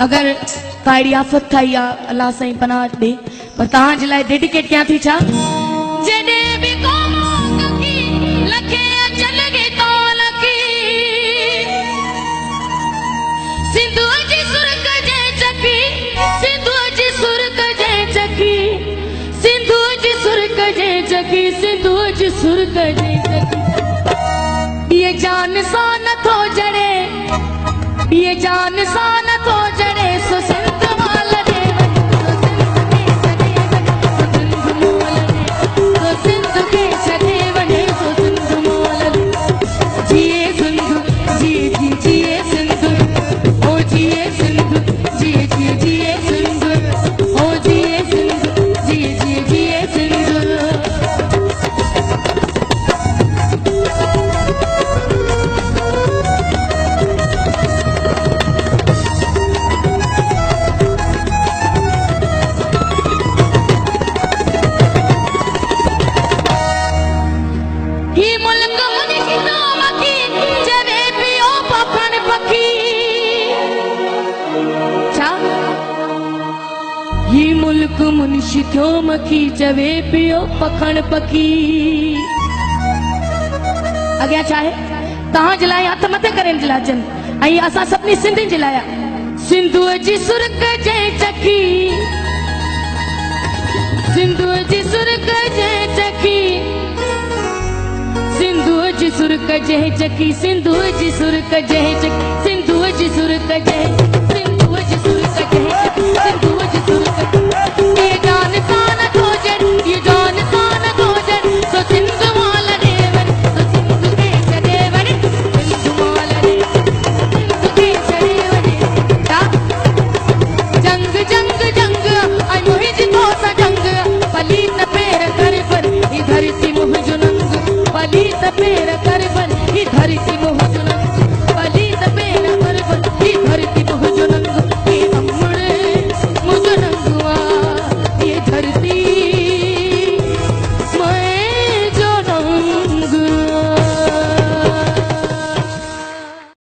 अगर काड़ी आफत खाई या अल्लाह साईं पनाह दे पर तहां जे लाए डेडिकेट क्या थी छा जडे भी कोमो ककी लखे अचल गे तो लकी सिंधु जी सुरक जे चकी सिंधु जी सुरक जे चकी सिंधु जी सुरक जे चकी सिंधु जी सुरक जे चकी ये जान सा न थो जड़े ये जान सा न थो जड़े सो सिंध माल दे सो सिंध मोल दे सो सिंध के सदे वने सो सिंध मोल दे जिए सिंधु जिए जिए सिंधु ओ जिए सिंधु जिए जिए सिंधु ओ जिए सिंधु जिए जिए सिंधु मुनिशी थियो मखी चवे पियो पखण पखी अॻियां चाहे तहां जे लाइ हथ मथे करे जे लाइ अचनि ऐं असां सभिनी सिंधियुनि जे लाइ सिंधुअ जी सुरक जे चकी सिंधुअ जी सुरक जे चकी सिंधुअ जी सुरक जे चकी सिंधुअ जी सुरक जे चकी सिंधुअ